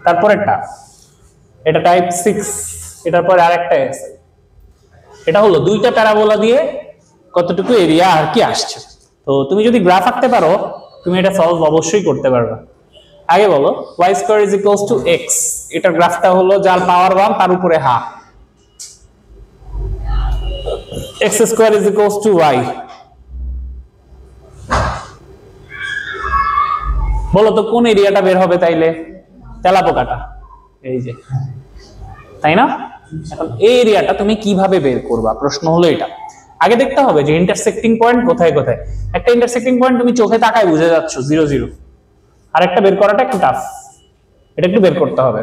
তারপরেরটা এটা টাইপ 6, এটার পরে আরেকটা আছে। এটা হলো দুইটা প্যারাবোলা দিয়ে কতটুকু এরিয়া আর কি আসছে। তো তুমি যদি গ্রাফ আঁকতে পারো তুমি এটা সলভ অবশ্যই করতে পারবে। আগে বলো y square is equals to x, এটার গ্রাফটা হলো যার পাওয়ার 1 তার উপরে half, x square is equals to y। বলো তো কোন এরিয়াটা বের হবে তাইলে? তেলাপোকাটা, এই যে, তাই না? এখন এই এরিয়াটা তুমি কিভাবে বের করবা, প্রশ্ন হলো এটা। আগে দেখতে হবে যে ইন্টারসেক্টিং পয়েন্ট কোথায় কোথায়। একটা ইন্টারসেক্টিং পয়েন্ট তুমি চোখে তাকায় বুঝে যাচ্ছ 0 0, আর একটা বের করাটা একটু টাফ, এটা একটু বের করতে হবে।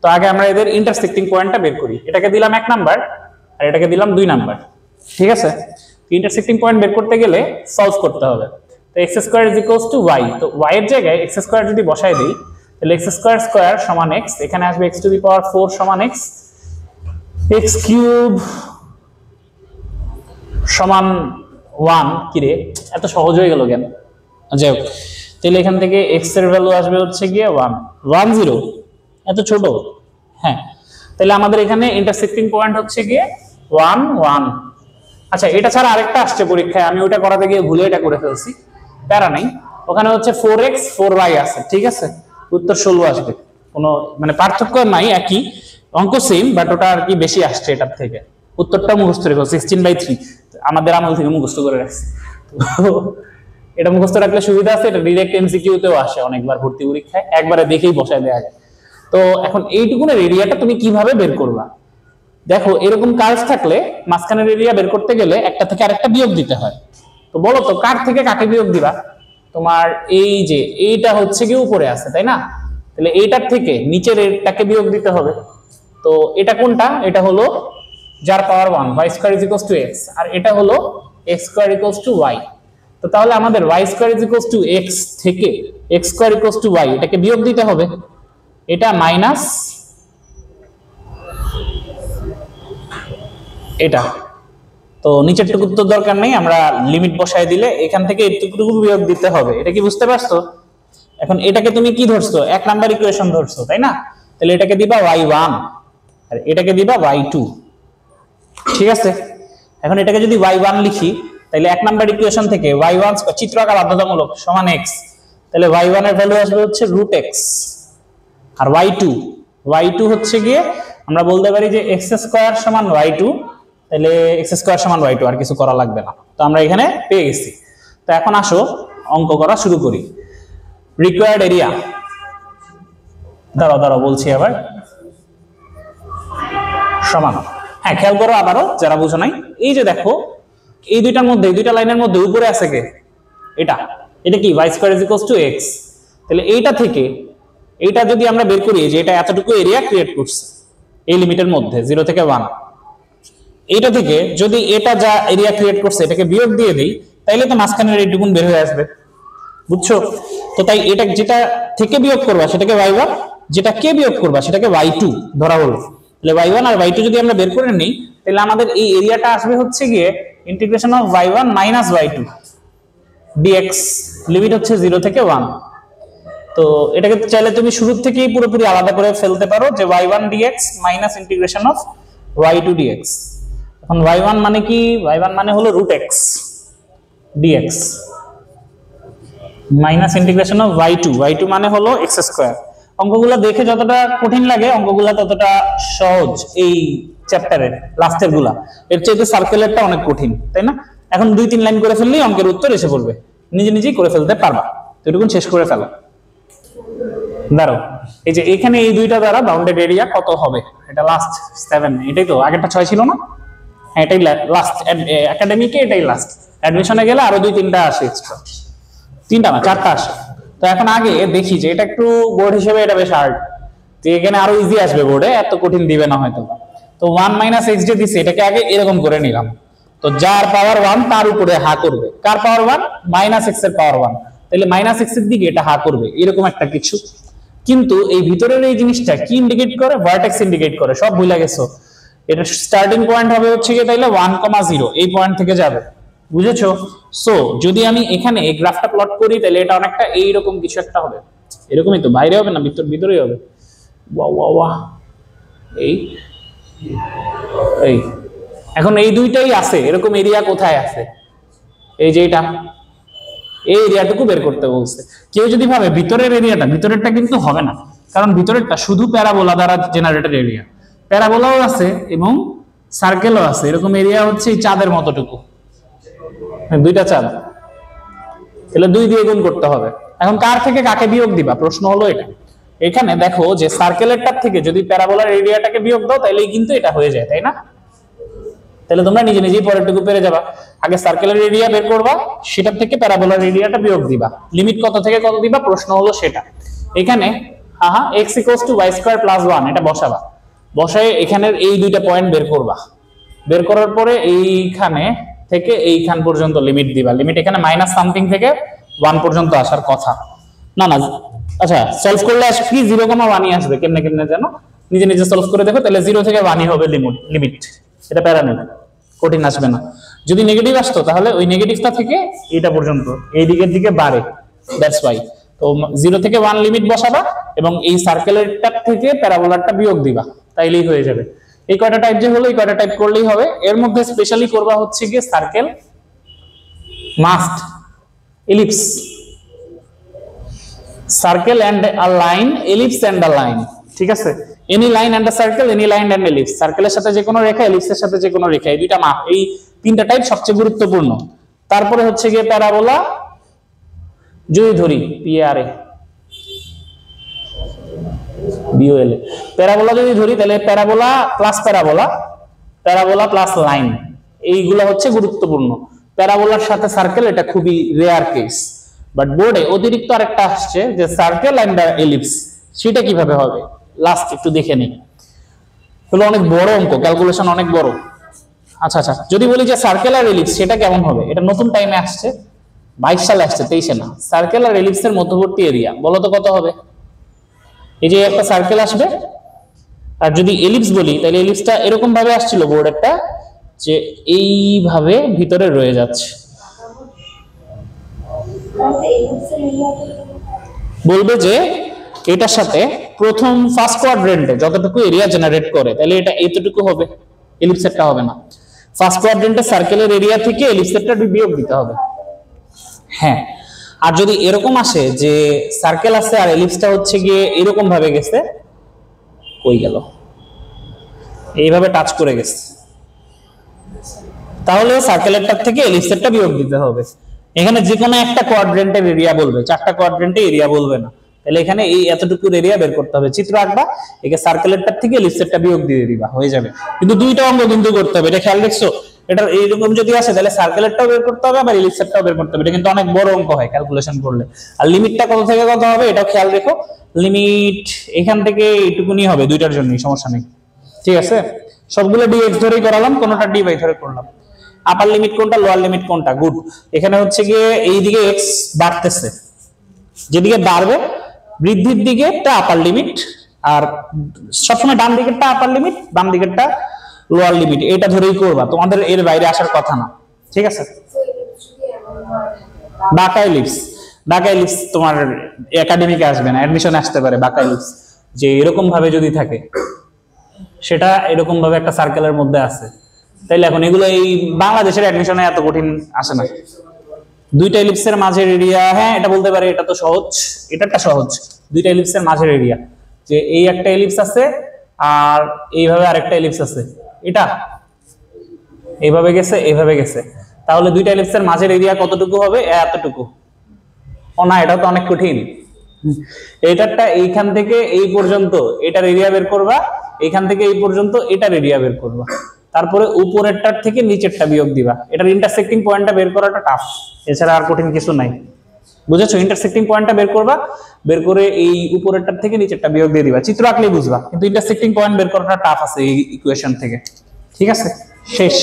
তো আগে আমরা এদের ইন্টারসেক্টিং পয়েন্টটা বের করি। এটাকে দিলাম 1 নাম্বার আর এটাকে দিলাম 2 নাম্বার, ঠিক আছে? ইন্টারসেক্টিং পয়েন্ট বের করতে গেলে সলভ করতে হবে। তো x square is equals to y, তো y এর জায়গায় x স্কয়ার যদি বসাই দেই তাহলে x স্কয়ার স্কয়ার সমান x, এখানে আসবে x টু দি পাওয়ার 4 সমান x, x কিউব সমান 1। কি রে, এত সহজ হয়ে গেল কেন? যাই হোক, তাহলে এখান থেকে x এর ভ্যালু আসবে হচ্ছে গিয়ে 1 1 0, এত ছোট। হ্যাঁ, তাহলে আমাদের এখানে ইন্টারসেক্টিং পয়েন্ট হচ্ছে গিয়ে 1 1। আচ্ছা, এটা ছাড়া আরেকটা আসছে পরীক্ষায়, আমি ওটা করাতে গিয়ে ভুলে এটা করে ফেলছি, প্যারা নাই। ওখানে হচ্ছে 4x 4y আছে, ঠিক আছে? উত্তর 16 আসবে, কোনো মানে পার্থক্য নাই, একই অঙ্ক সেম, বাট ওটা আর কি বেশি আসছে এটার থেকে। উত্তরটা মুখস্থ রেখো 16/3, আমাদের আমল থেকে মুখস্থ করে রাখছি। এটা মুখস্থ রাখলে সুবিধা আছে, এটা ডাইরেক্ট এমসিকিউ তেও আসে অনেকবার ভর্তি পরীক্ষায়, একবারে দেখেই বসায় দেয়া যায়। তো এখন এইটুকুনের এরিয়াটা তুমি কিভাবে বের করবা? দেখো, এরকম কার্ভ থাকলে মাঝখানের এরিয়া বের করতে গেলে একটা থেকে আরেকটা বিয়োগ দিতে হয়। তো বলো তো কার থেকে কাকে বিয়োগ দিবা? তোমার এই যে এইটা হচ্ছে কি উপরে আছে, তাই না? তাহলে এইটার থেকে নিচের এটাকে বিয়োগ দিতে হবে। তো এটা কোনটা? এটা হলো যার পাওয়ার 1, y square is equals to x, আর এটা হলো x square equals to y। তো তাহলে আমাদের y square is equals to x থেকে x square equals to y এটাকে বিয়োগ দিতে হবে। এটা মাইনাস এটা, তো নিচের টুকু তো দরকার নেই, আমরা লিমিট বসায় দিলে এখান থেকে এইটুকু বিয়োগ দিতে হবে। এটা কি বুঝতে পারছো? এখন এটাকে তুমি কি ধরছো? 1 নাম্বার ইকুয়েশন ধরছো, তাই না? তাহলে এটাকে দিবা y1 আর এটাকে দিবা y2, ঠিক আছে? এখন এটাকে যদি y1 লিখি তাহলে 1 নাম্বার ইকুয়েশন থেকে y1 চিত্র আঁকা বাধ্যতামূলক সমান x, তাহলে y1 এর ভ্যালু আসবে হচ্ছে √x, আর y2 হচ্ছে গিয়ে আমরা বলতে পারি যে x স্কয়ার সমান y2, তাহলে x স্কয়ার সমান y2, আর কিছু করা লাগবে না। তো আমরা এখানে পেয়ে গেছি। তো এখন আসো অঙ্ক করা শুরু করি। রিকোয়ার্ড এরিয়া, দাঁড়াও বলছি আবার, সমান। হ্যাঁ, খেয়াল করো আবারও যারা বুঝো নাই, এই যে দেখো এই দুইটার মধ্যে, এই দুইটা লাইনের মধ্যে উপরে আছে কে? এটা কি y square is equals to x। তাহলে এইটা থেকে এইটা যদি আমরা বের করি যে এটা এতটুকু এরিয়া ক্রিয়েট করছে এই লিমিটের মধ্যে 0 থেকে 1, এইটা থেকে যদি এটা যা এরিয়া ক্রিয়েট করছে এটাকে বিয়োগ দিয়ে দেই তাইলে তো মাঝখানের এইটুকুন বের হয়ে আসবে, বুঝছো? তো তাই এটা যেটা থেকে বিয়োগ করবা সেটাকে y1, যেটা কে বিয়োগ করবা সেটাকে y2 ধরা হলো। তাহলে y1 আর y2 যদি আমরা বের করে নিই তাহলে আমাদের এই এরিয়াটা আসবে হচ্ছে গিয়ে integration of y1 minus y2 dx, limit হচ্ছে 0 থেকে 1। তো এটাকে চাইলে তুমি শুরু থেকেই পুরোপুরি আলাদা করে ফেলতে পারো যে y1 dx minus integration of y2 dx। এখন y1 মানে কি? y1 মানে হলো √x dx minus integration of y2 মানে হলো x স্কয়ার। অঙ্কগুলো দেখে যতটা কঠিন লাগে অঙ্কগুলো ততটা সহজ এই চ্যাপ্টারের লাস্টের গুলা, এর চাইতে সার্কেলেরটা অনেক কঠিন, তাই না? এখন 2-3 লাইন করে ফেললেই অঙ্কের উত্তর এসে পড়বে, নিজেই করে ফেলতে পারবা। তো এটুকুন শেষ করে ফেলো। দাঁড়াও, এই যে এখানে এই দুইটা দ্বারা বাউন্ডেড এরিয়া কত হবে? এটা লাস্ট 7, এটাই তো, আগেরটা 6 ছিল না? হ্যাঁ, এটাই লাস্ট একাডেমিকে, এটাই লাস্ট। অ্যাডমিশনে গেলে আরো 2-3টা আসে এক্সট্রা, 3টা না 4টা আসে। তো এখন আগে দেখি যে এটা একটু বোর্ড হিসেবে এটা বেশ হার্ড, তো এখানে আরো ইজি আসবে বোর্ডে, এত কঠিন দিবে না হয়তো। তো 1 মাইনাস x যে দিছে এটাকে আগে এরকম করে নিলাম। তো যার পাওয়ার 1 তার উপরে হা করবে, কার পাওয়ার 1? মাইনাস x এর পাওয়ার 1, তাহলে মাইনাস x এর দিকে এটা হা করবে, এরকম একটা কিছু। কিন্তু এই ভিতরের এই জিনিসটা কি ইন্ডিকেট করে? ভার্টেক্স ইন্ডিকেট করে, সব ভুলে গেছো। এটা স্টার্টিং পয়েন্ট হবে হচ্ছে কি তাইলে 1,0, এই পয়েন্ট থেকে যাবে, বুঝেছো? সো যদি আমি এখানে এই গ্রাফটা প্লট করি তাহলে এটা অনেকটা এইরকম কিছু একটা হবে, এরকমই তো, বাইরে হবে না ভিতরেই হবে। ওয়াও ওয়াও ওয়াও, এই এই এখন এই দুইটাই আছে, এরকম এরিয়া কোথায় আছে? এই যে এটা, এই এরিয়াটুকু বের করতে বলছে। কেউ যদি ভাবে ভিতরের এরিয়াটা, ভিতরেরটা কিন্তু হবে না, কারণ ভিতরেরটা শুধু প্যারাবোলা দ্বারা জেনারেটেড এরিয়া। প্যারাবোলাও আছে এবং সার্কেলও আছে, এরকম এরিয়া হচ্ছে এই চাঁদের মতটুকু, দুইটা চাঁদ, তাহলে 2 দিয়ে গুণ করতে হবে। এখন কার থেকে কাকে বিয়োগ দিবা, প্রশ্ন হলো এটা। এখানে দেখো যে সার্কেলেরটার থেকে যদি প্যারাবোলার এরিয়াটাকে বিয়োগ দাও তাহলেই কিন্তু এটা হয়ে যায়, তাই না? তাহলে তোমরা নিজে নিজেই পরেরটুকু পেরে যাবা। আগে সার্কেলের এরিয়া বের করবা, সেটার থেকে প্যারাবোলার এরিয়াটা বিয়োগ দিবা, লিমিট কত থেকে কত দিবা প্রশ্ন হলো সেটা। এখানে x = y² + 1 এটা বসাবা, বসায় এখানের এই দুইটা পয়েন্ট বের করবা, বের করার পরে এইখানে থেকে এইখান পর্যন্ত লিমিট দিবা। লিমিট এখানে মাইনাস সামথিং থেকে 1 পর্যন্ত আসার কথা না, না আচ্ছা সলভ করলে আসবে কি 0,1 আসবে। কেমনে কেমনে জানো, নিজে নিজে সলভ করে দেখো, তাহলে 0 থেকে 1 হবে লিমিট, এটা প্যারা নেই, কঠিন আসবে না। যদি নেগেটিভ আসতো তাহলে ওই নেগেটিভটা থেকে এটা পর্যন্ত এই দিকের দিকে বাড়ে, দ্যাটস ওয়াই। তো 0 থেকে 1 লিমিট বসাবা এবং এই সার্কেলেরটা থেকে প্যারাবোলারটা বিয়োগ দিবা, তাইলেই হয়ে যাবে। এই কয়টা টাইপ যে হলো, এই কয়টা টাইপ করলেই হবে। এর মধ্যে স্পেশালি করবা হচ্ছে গিয়ে circle, must, ellipse, circle and a line, ellipse and a line, ঠিক আছে? Any line and a circle, any line and ellipse, সার্কেলের সাথে যে কোনো রেখা, এলিপসের সাথে যে কোনো রেখা, এই দুইটা মাপ, এই 3টা টাইপ সবচেয়ে গুরুত্বপূর্ণ। তারপরে হচ্ছে গিয়ে প্যারাবোলা, যদি ধরি PRA BOL, প্যারাবোলা যদি ধরি তাহলে parabola plus parabola, parabola plus line, এইগুলা হচ্ছে গুরুত্বপূর্ণ। প্যারাবোলার সাথে সার্কেল এটা খুবই রেয়ার কেস, বাট বোর্ডে অতিরিক্ত আরেকটা আসছে যে সার্কেল এন্ড এলিপস, সেটা কিভাবে হবে লাস্ট একটু দেখে নিই। তাহলে অনেক বড় অঙ্ক, ক্যালকুলেশন অনেক বড়। আচ্ছা আচ্ছা, যদি বলি যে সার্কেল আর এলিপস সেটা কেমন হবে, এটা নতুন টাইমে আসছে, 22 সালে আসছে, 23-এ না। সার্কেল আর এলিপসের মধ্যবর্তী এরিয়া বলো তো কত হবে? এই যে একটা সার্কেল আসবে, আর যদি এলিপস বলি তাহলে এলিপসটা এরকম ভাবে আসছিল বোর্ড একটা, যে এইভাবে ভিতরে রয়ে যাচ্ছে। বলবে যে এটার সাথে প্রথম ফার্স্ট কোয়াড্রেন্টে যতটুকু এরিয়া জেনারেট করে তাহলে এটা এতটুকু হবে, এলিপসেরটা হবে না। ফার্স্ট কোয়াড্রেন্টে সার্কেলের এরিয়া থেকে এলিপসেরটা বিয়োগ দিতে হবে। হ্যাঁ, আর যদি এরকম আসে যে সার্কেল আছে আর এলিপসটা হচ্ছে গিয়ে এরকম ভাবে গেছে, কই গেল, এইভাবে টাচ করে গেছে, তাহলে সার্কেলেরটার থেকে এলিপসেরটা বিয়োগ দিতে হবে। এখানে যে কোনো একটা কোয়াড্রেন্টের এরিয়া বলবে, 4টা কোয়াড্রেন্টে এরিয়া বলবে না, তাহলে এখানে এই এতটুকু এরিয়া বের করতে হবে। চিত্র আঁকবা, একে সার্কেলেরটার থেকে এলিপসেরটা বিয়োগ দিয়ে দিবা, হয়ে যাবে। কিন্তু দুইটা অঙ্ক কিন্তু করতে হবে, এটা খেয়াল রাখছো। এটা এইরকম যদি আসে তাহলে সার্কেলেরটাও বের করতে হবে আবার এলিপসেরটাও বের করতে হবে, এটা কিন্তু অনেক বড় অঙ্ক হয় ক্যালকুলেশন করলে। আর লিমিটটা কত থেকে কত হবে এটাও খেয়াল রেখো, লিমিট এখান থেকে এইটুকুনি হবে, দুইটার জন্যই, সমস্যা নেই, ঠিক আছে? সবগুলো dx ধরেই করালাম, কোনটা dy ধরে করলাম। আপার লিমিট কোনটা, লোয়ার লিমিট কোনটা, গুড। এখানে হচ্ছে গিয়ে এইদিকে x বাড়তেছে, যেদিকে বাড়বে বৃদ্ধির দিকেটা আপার লিমিট, আর সবসময় ডান দিকেরটা আপার লিমিট, বাম দিকেরটা লোয়ার লিমিট, এটা ধরেই করবা, তোমাদের এর বাইরে আসার কথা না, ঠিক আছে? বাঁকা এলিপস, বাঁকা এলিপস তোমার একাডেমিকে আসবে না, অ্যাডমিশনে আসতে পারে বাঁকা এলিপস, যে এরকম ভাবে যদি থাকে, সেটা এরকম ভাবে একটা সার্কেলের মধ্যে আছে, তাইলে এখন এগুলো এই বাংলাদেশের অ্যাডমিশনে এত কঠিন আসে না। দুইটা এলিপসের মাঝের এরিয়া, হ্যাঁ এটা বলতে পারে, এটা তো সহজ, এটাটা সহজ। দুইটা এলিপসের মাঝের এরিয়া, যে এই একটা এলিপস আছে আর এইভাবে আরেকটা এলিপস আছে, এটা এইভাবে গেছে এইভাবে গেছে, তাহলে দুইটা এলিপসের মাঝের এরিয়া কতটুকু হবে, এতটুকু। ও না, এটা তো অনেক কঠিন। এটারটা এইখান থেকে এই পর্যন্ত এটার এরিয়া বের করবা, এইখান থেকে এই পর্যন্ত এটার এরিয়া বের করবা, তারপরে উপরেরটার থেকে নিচেরটা বিয়োগ দিবা। এটার ইন্টারসেক্টিং পয়েন্টটা বের করাটা টাফ, এছাড়া আর কঠিন কিছু নাই, বুঝেছো? ইন্টারসেক্টিং পয়েন্টটা বের করবা, বের করে এই উপরেরটার থেকে নিচেরটা বিয়োগ দিয়ে দিবা, চিত্র আঁকলেই বুঝবা, কিন্তু ইন্টারসেক্টিং পয়েন্ট বের করাটা টাফ আছে এই ইকুয়েশন থেকে, ঠিক আছে? শেষ।